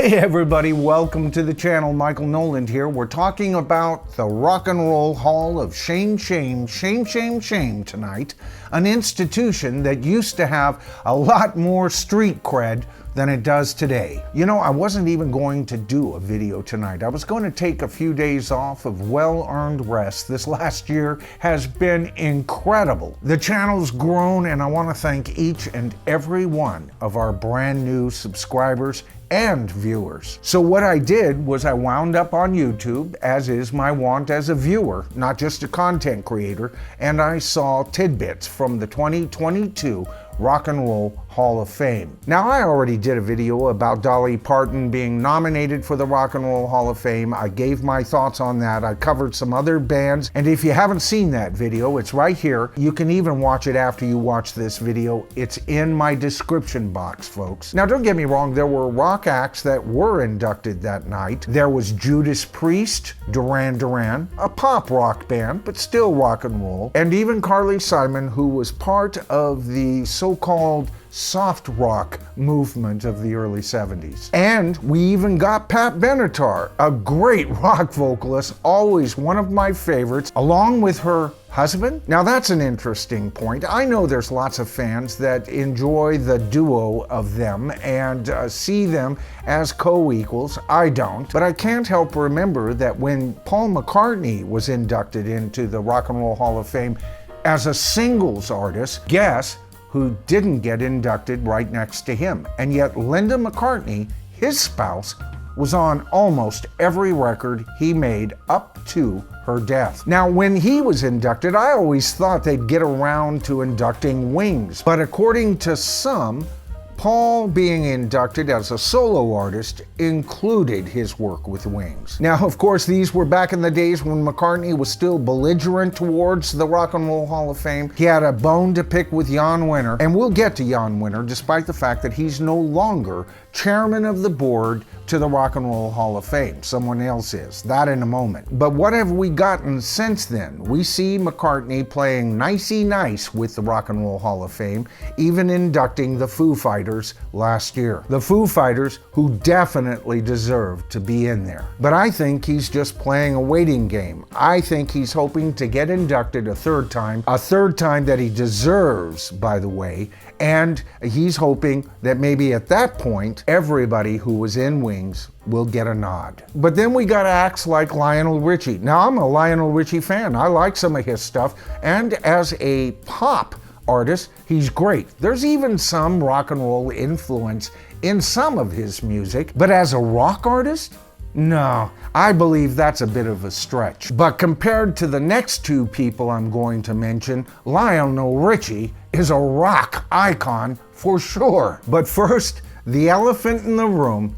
Hey everybody, welcome to the channel. Michael Noland here. We're talking about the Rock and Roll Hall of Shame tonight. An institution that used to have a lot more street cred than it does today. You know, I wasn't even going to do a video tonight. I was going to take a few days off of well-earned rest. This last year has been incredible. The channel's grown, and I want to thank each and every one of our brand new subscribers and viewers. So what I did was I wound up on YouTube, as is my wont as a viewer, not just a content creator, and I saw tidbits from the 2022 Rock and Roll Hall of Fame. Now, I already did a video about Dolly Parton being nominated for the Rock and Roll Hall of Fame. I gave my thoughts on that. I covered some other bands, and if you haven't seen that video, it's right here. You can even watch it after you watch this video. It's in my description box, folks. Now, don't get me wrong, there were rock acts that were inducted that night. There was Judas Priest, Duran Duran, a pop rock band, but still rock and roll, and even Carly Simon, who was part of the so-called soft rock movement of the early 70s. And we even got Pat Benatar, a great rock vocalist, always one of my favorites, along with her husband. Now that's an interesting point. I know there's lots of fans that enjoy the duo of them and see them as co-equals. I don't. But I can't help remember that when Paul McCartney was inducted into the Rock and Roll Hall of Fame as a singles artist, guess who didn't get inducted right next to him? And yet Linda McCartney, his spouse, was on almost every record he made up to her death. Now, when he was inducted, I always thought they'd get around to inducting Wings. But according to some, Paul being inducted as a solo artist included his work with Wings. Now, of course, these were back in the days when McCartney was still belligerent towards the Rock and Roll Hall of Fame. He had a bone to pick with Jan Winter, and we'll get to Jan Winter despite the fact that he's no longer chairman of the board to the Rock and Roll Hall of Fame. Someone else is. That in a moment. But what have we gotten since then? We see McCartney playing nicey nice with the Rock and Roll Hall of Fame, even inducting the Foo Fighters last year. The Foo Fighters, who definitely deserve to be in there. But I think he's just playing a waiting game. I think he's hoping to get inducted a third time that he deserves, by the way, and he's hoping that maybe at that point, everybody who was in Wings will get a nod. But then we got acts like Lionel Richie. Now, I'm a Lionel Richie fan. I like some of his stuff, and as a pop artist, he's great. There's even some rock and roll influence in some of his music, but as a rock artist, no, I believe that's a bit of a stretch. But compared to the next two people I'm going to mention, Lionel Richie is a rock icon for sure. But first, the elephant in the room,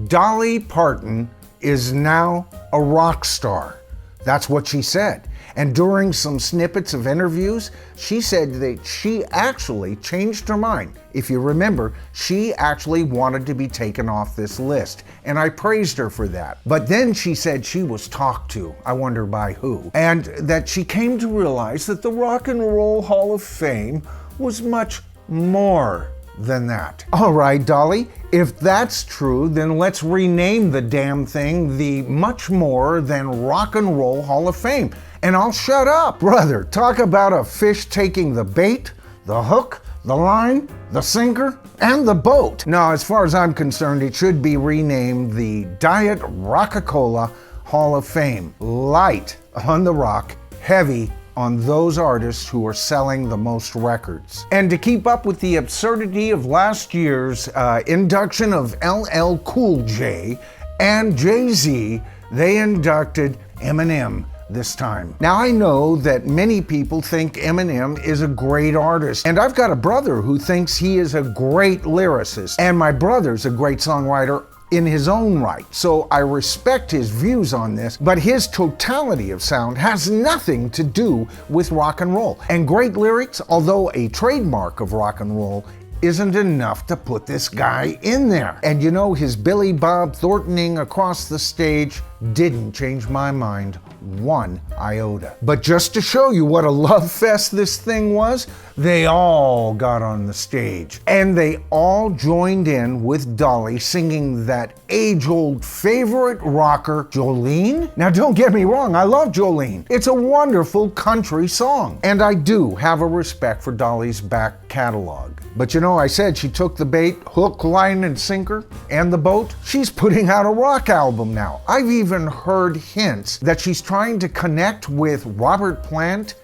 Dolly Parton is now a rock star. That's what she said. And during some snippets of interviews, she said that she actually changed her mind. If you remember, she actually wanted to be taken off this list, and I praised her for that. But then she said she was talked to, I wonder by who, and that she came to realize that the Rock and Roll Hall of Fame was much more than that. All right, Dolly, if that's true, then let's rename the damn thing the Much More Than Rock and Roll Hall of Fame. And I'll shut up. Brother, talk about a fish taking the bait, the hook, the line, the sinker, and the boat. Now, as far as I'm concerned, it should be renamed the Diet Rock-A-Cola Hall of Fame. Light on the rock, heavy on those artists who are selling the most records. And to keep up with the absurdity of last year's induction of LL Cool J and Jay-Z, they inducted Eminem this time. Now, I know that many people think Eminem is a great artist, and I've got a brother who thinks he is a great lyricist, and my brother's a great songwriter in his own right. So I respect his views on this, but his totality of sound has nothing to do with rock and roll. And great lyrics, although a trademark of rock and roll, isn't enough to put this guy in there. And you know, his Billy Bob Thorntoning across the stage didn't change my mind one iota. But just to show you what a love fest this thing was, they all got on the stage and they all joined in with Dolly singing that age-old favorite rocker, Jolene. Now don't get me wrong, I love Jolene. It's a wonderful country song. And I do have a respect for Dolly's back catalog. But you know, I said she took the bait, hook, line, and sinker, and the boat. She's putting out a rock album now. I've even heard hints that she's trying to connect with Robert Plant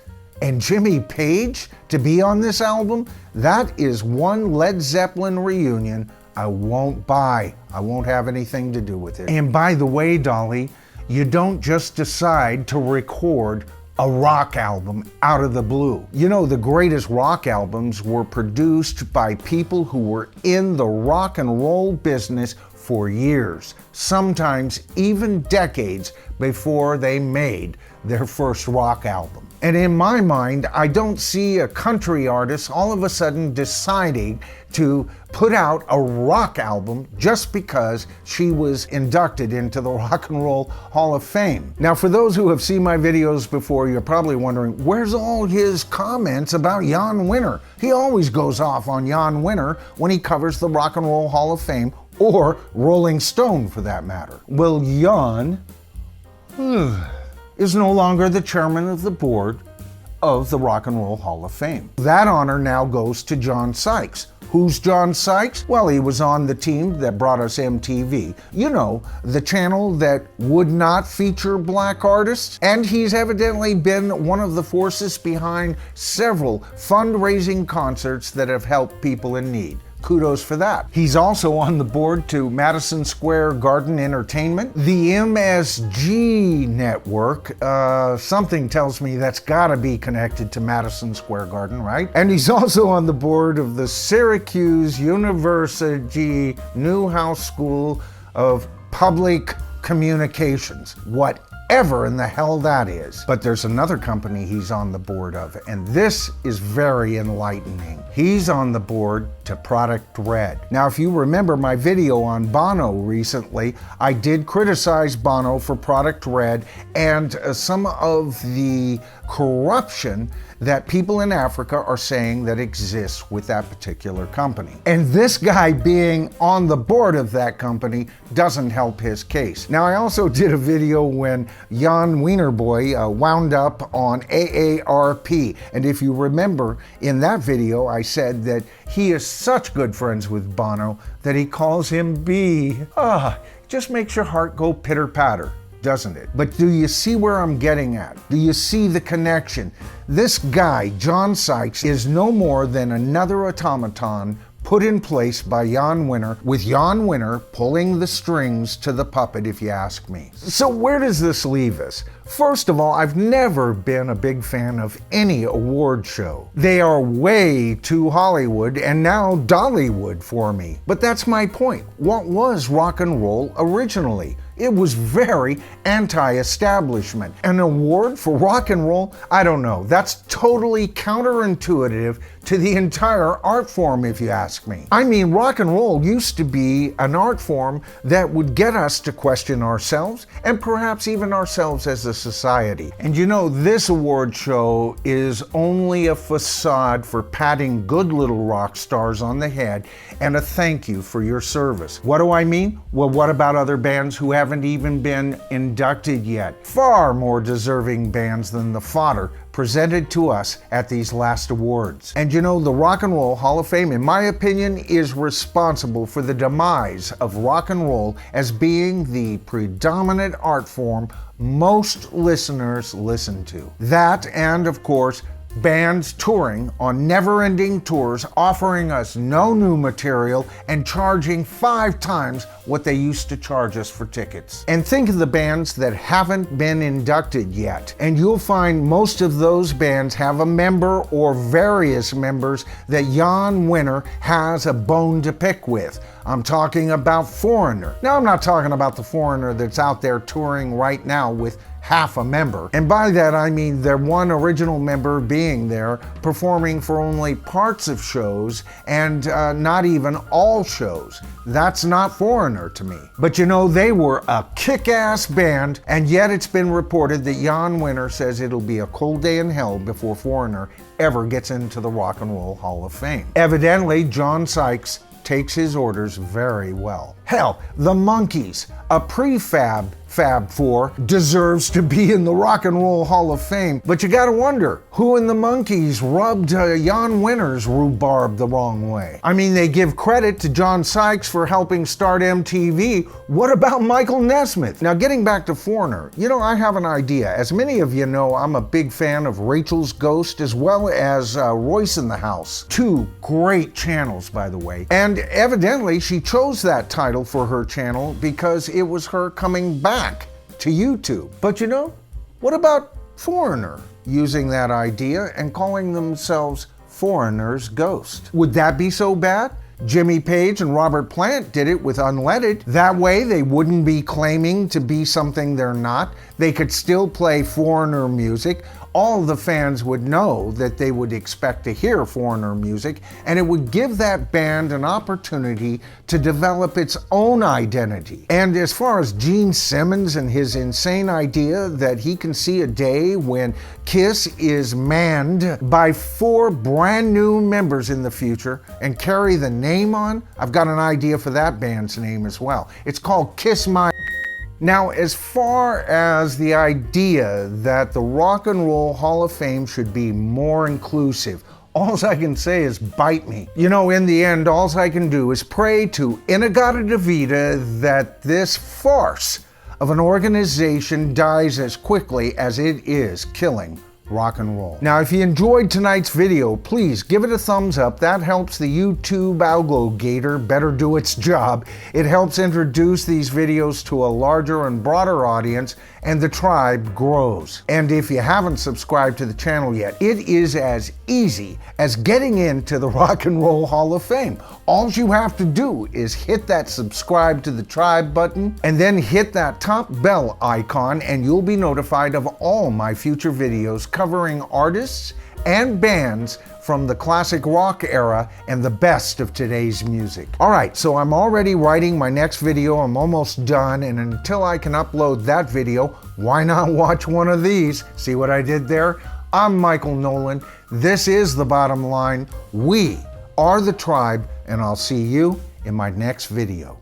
and Jimmy Page to be on this album. That is one Led Zeppelin reunion I won't buy. I won't have anything to do with it. And by the way, Dolly, you don't just decide to record a rock album out of the blue. You know, the greatest rock albums were produced by people who were in the rock and roll business for years, sometimes even decades before they made their first rock album. And in my mind, I don't see a country artist all of a sudden deciding to put out a rock album just because she was inducted into the Rock and Roll Hall of Fame. Now, for those who have seen my videos before, you're probably wondering, where's all his comments about Jan Winter? He always goes off on Jan Winter when he covers the Rock and Roll Hall of Fame, or Rolling Stone for that matter. Well, Jan is no longer the chairman of the board of the Rock and Roll Hall of Fame. That honor now goes to John Sykes. Who's John Sykes? Well, he was on the team that brought us MTV. You know, the channel that would not feature black artists. And he's evidently been one of the forces behind several fundraising concerts that have helped people in need. Kudos for that. He's also on the board to Madison Square Garden Entertainment, the MSG network. Something tells me that's gotta be connected to Madison Square Garden, right? And he's also on the board of the Syracuse University Newhouse School of Public Communications. Whatever in the hell that is. But there's another company he's on the board of, and this is very enlightening. He's on the board to Product Red. Now, if you remember my video on Bono recently, I did criticize Bono for Product Red and some of the corruption that people in Africa are saying that exists with that particular company. And this guy being on the board of that company doesn't help his case. Now, I also did a video when Jan Wienerboy wound up on AARP. And if you remember, in that video, I said that he is such good friends with Bono that he calls him B. Just makes your heart go pitter-patter, doesn't it? But do you see where I'm getting at? Do you see the connection? This guy, John Sykes, is no more than another automaton put in place by Jan Winter, with Jan Winter pulling the strings to the puppet, if you ask me. So where does this leave us? First of all, I've never been a big fan of any award show. They are way too Hollywood and now Dollywood for me. But that's my point. What was rock and roll originally? It was very anti-establishment. An award for rock and roll? I don't know. That's totally counterintuitive to the entire art form, if you ask me. I mean, rock and roll used to be an art form that would get us to question ourselves and perhaps even ourselves as a society. And you know, this award show is only a facade for patting good little rock stars on the head and a thank you for your service. What do I mean? Well, what about other bands who haven't even been inducted yet? Far more deserving bands than the fodder presented to us at these last awards. And you know, the Rock and Roll Hall of Fame, in my opinion, is responsible for the demise of rock and roll as being the predominant art form most listeners listen to. That, and of course, bands touring on never-ending tours, offering us no new material and charging 5 times what they used to charge us for tickets. And think of the bands that haven't been inducted yet, and you'll find most of those bands have a member or various members that Jan Winter has a bone to pick with. I'm talking about Foreigner. Now, I'm not talking about the Foreigner that's out there touring right now with half a member. And by that I mean their one original member being there, performing for only parts of shows and not even all shows. That's not Foreigner to me. But you know, they were a kick-ass band, and yet it's been reported that Jan Winter says it'll be a cold day in hell before Foreigner ever gets into the Rock and Roll Hall of Fame. Evidently, John Sykes takes his orders very well. Hell, the Monkees, a prefab Fab Four, deserves to be in the Rock and Roll Hall of Fame. But you gotta wonder, who in the Monkees rubbed Jan Winter's rhubarb the wrong way? I mean, they give credit to John Sykes for helping start MTV. What about Michael Nesmith? Now, getting back to Foreigner, you know, I have an idea. As many of you know, I'm a big fan of Rachel's Ghost as well as Royce in the House. Two great channels, by the way. And evidently, she chose that title for her channel because it was her coming back to YouTube. But you know, what about Foreigner using that idea and calling themselves Foreigner's Ghost? Would that be so bad? Jimmy Page and Robert Plant did it with Unleaded. That way they wouldn't be claiming to be something they're not. They could still play Foreigner music. All the fans would know that they would expect to hear Foreigner music, and it would give that band an opportunity to develop its own identity. And as far as Gene Simmons and his insane idea that he can see a day when Kiss is manned by 4 brand new members in the future and carry the name on, I've got an idea for that band's name as well. It's called Kiss My. Now, as far as the idea that the Rock and Roll Hall of Fame should be more inclusive, all I can say is bite me. You know, in the end, all I can do is pray to In-A-Gadda-Da-Vida that this farce of an organization dies as quickly as it is killing rock and roll. Now, if you enjoyed tonight's video, please give it a thumbs up. That helps the YouTube algogator better do its job. It helps introduce these videos to a larger and broader audience, and the tribe grows. And if you haven't subscribed to the channel yet, it is as easy as getting into the Rock and Roll Hall of Fame. All you have to do is hit that subscribe to the tribe button and then hit that top bell icon, and you'll be notified of all my future videos covering artists and bands from the classic rock era and the best of today's music. All right, so I'm already writing my next video. I'm almost done, and until I can upload that video, why not watch one of these? See what I did there? I'm Michael Nolan. This is The Bottom Line. We are the tribe, and I'll see you in my next video.